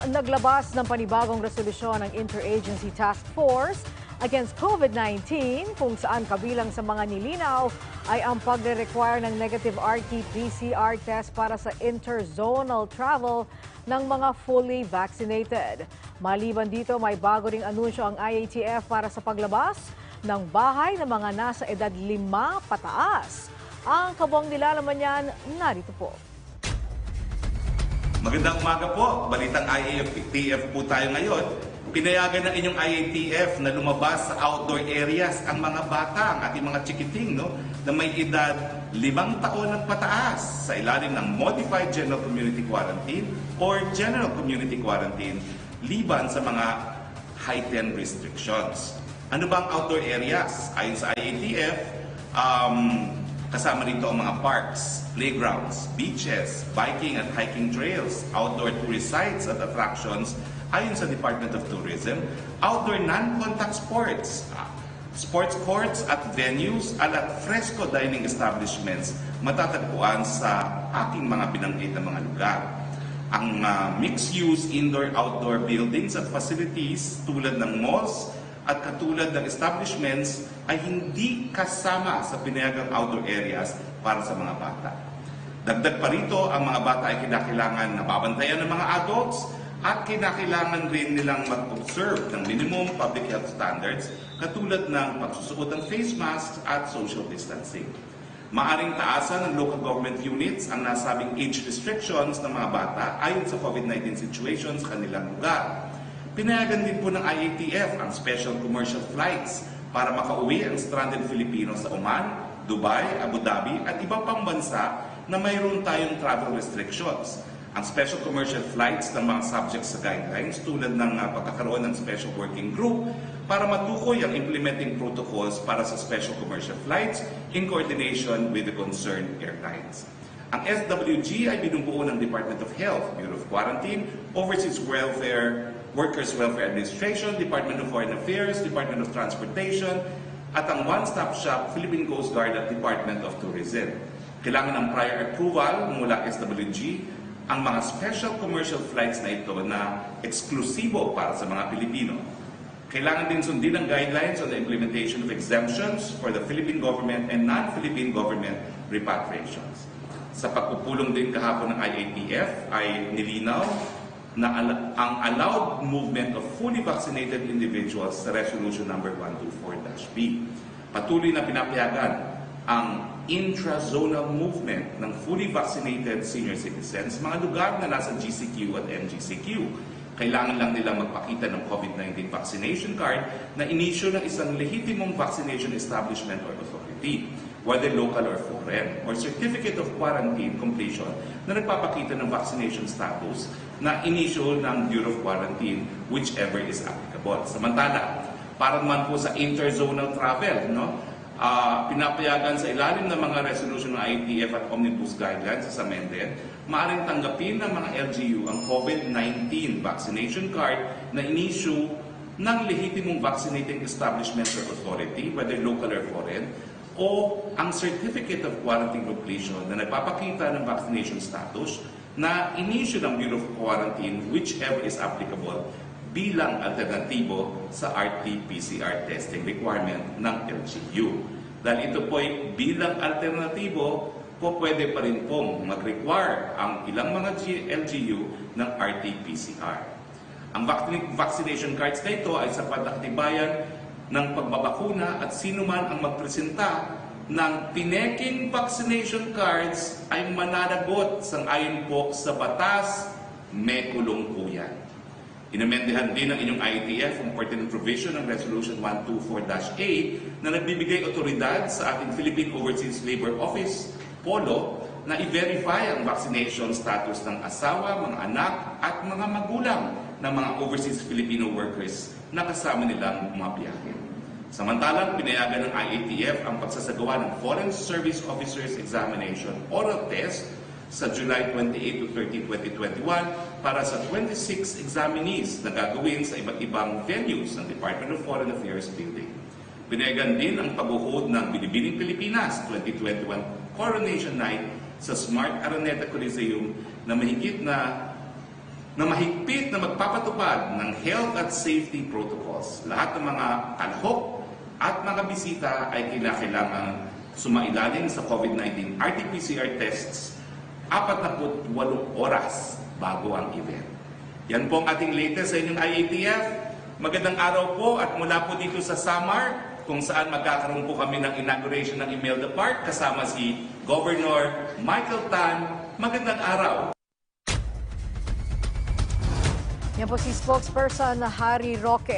Naglabas ng panibagong resolusyon ng Interagency Task Force against COVID-19 kung saan kabilang sa mga nilinaw ay ang pagre-require ng negative RT-PCR test para sa interzonal travel ng mga fully vaccinated. Maliban dito, may bago ring anunsyo ang IATF para sa paglabas ng bahay ng mga nasa edad 5 pataas. Ang kabuang nilalaman niyan, narito po. Magandang umaga po. Balitang IATF po tayo ngayon. Pinayagan ng inyong IATF na lumabas sa outdoor areas ang mga bata, ang ating mga chikiting, na may edad 5 taon at pataas sa ilalim ng Modified General Community Quarantine or General Community Quarantine liban sa mga heightened restrictions. Ano ba ang outdoor areas? Ayon sa IATF, kasama rito ang mga parks, playgrounds, beaches, biking at hiking trails, outdoor tourist sites at attractions ayon sa Department of Tourism, outdoor non-contact sports, sports courts at venues at fresco dining establishments matatagpuan sa ating mga binanggit na mga lugar. Ang mixed-use indoor-outdoor buildings at facilities tulad ng malls at katulad ng establishments ay hindi kasama sa pinayagang outdoor areas para sa mga bata. Dagdag pa rito, ang mga bata ay kinakailangan na babantayan ng mga adults at kinakailangan rin nilang mag-observe ng minimum public health standards katulad ng pagsusuot ng face masks at social distancing. Maaring taasan ng local government units ang nasabing age restrictions ng mga bata ayon sa COVID-19 situation sa kanilang lugar. Pinayagan din po ng IATF ang special commercial flights para makauwi ang stranded Filipino sa Oman, Dubai, Abu Dhabi at iba pang bansa na mayroon tayong travel restrictions. Ang special commercial flights ng mga subjects sa guidelines tulad ng pagkakaroon ng special working group para matukoy ang implementing protocols para sa special commercial flights in coordination with the concerned airlines. Ang SWG ay binubuo ng Department of Health, Bureau of Quarantine, Overseas Welfare, Workers Welfare Administration, Department of Foreign Affairs, Department of Transportation, at ang one-stop shop, Philippine Coast Guard at Department of Tourism. Kailangan ng prior approval mula SWG ang mga special commercial flights na ito na eksklusibo para sa mga Pilipino. Kailangan din sundin ang guidelines on the implementation of exemptions for the Philippine government and non-Philippine government repatriations. Sa pagpupulong din kahapon ng IATF ay nilinaw na ang allowed movement of fully vaccinated individuals sa Resolution number 124-B. Patuloy na pinapayagan ang intrazonal movement ng fully vaccinated senior citizens, mga lugar na nasa GCQ at MGCQ. Kailangan lang nila magpakita ng COVID-19 vaccination card na inisyu ng isang lehitimong vaccination establishment or authority, whether local or foreign, or certificate of quarantine completion na nagpapakita ng vaccination status na inisyu ng Bureau of Quarantine, whichever is applicable. Samantala, para naman po sa interzonal travel, pinapayagan sa ilalim ng mga resolution ng IATF at Omnibus Guidelines sa amended, maaaring tanggapin ng mga LGU ang COVID-19 vaccination card na inisyu ng lehitimong vaccinating establishment or authority, whether local or foreign, o ang Certificate of Quarantine Completion na nagpapakita ng vaccination status na inisyu ng Bureau of Quarantine, whichever is applicable, bilang alternatibo sa RT-PCR testing requirement ng LGU. Dahil ito po ay bilang alternatibo, po pwede pa rin pong mag-require ang ilang mga LGU ng RT-PCR. Ang vaccination cards na ito ay sapat na katibayan ng pagbabakuna at sino man ang magpresenta ng pineking vaccination cards ay mananagot sang-ayon po sa batas, may kulong po yan. Inamendehan din ng inyong IATF ang pertinent provision ng Resolution 124-A na nagbibigay otoridad sa ating Philippine Overseas Labor Office, POLO, na i-verify ang vaccination status ng asawa, mga anak at mga magulang ng mga overseas Filipino workers na kasama nilang mabiyahe. Samantalang pinayagan ng IATF ang pagsasagawa ng Foreign Service Officers Examination oral test sa July 28 to 30, 2021 para sa 26 examinees na gagawin sa iba't ibang venues ng Department of Foreign Affairs building. Pinayagan din ang paghuhod ng Binibining Pilipinas 2021 Coronation Night sa Smart Araneta Coliseum na mahigit na na mahigpit na magpapatupad ng health at safety protocols. Lahat ng mga kalahok at mga bisita ay kinakailangan sumailalim sa COVID-19 RT-PCR tests 48 oras bago ang event. Yan po ang ating latest sa inyong IATF. Magandang araw po at mula po dito sa Samar, kung saan magkakaroon po kami ng inauguration ng Imelda Park kasama si Governor Michael Tan. Magandang araw. Yan po si spokesperson na Harry Roque.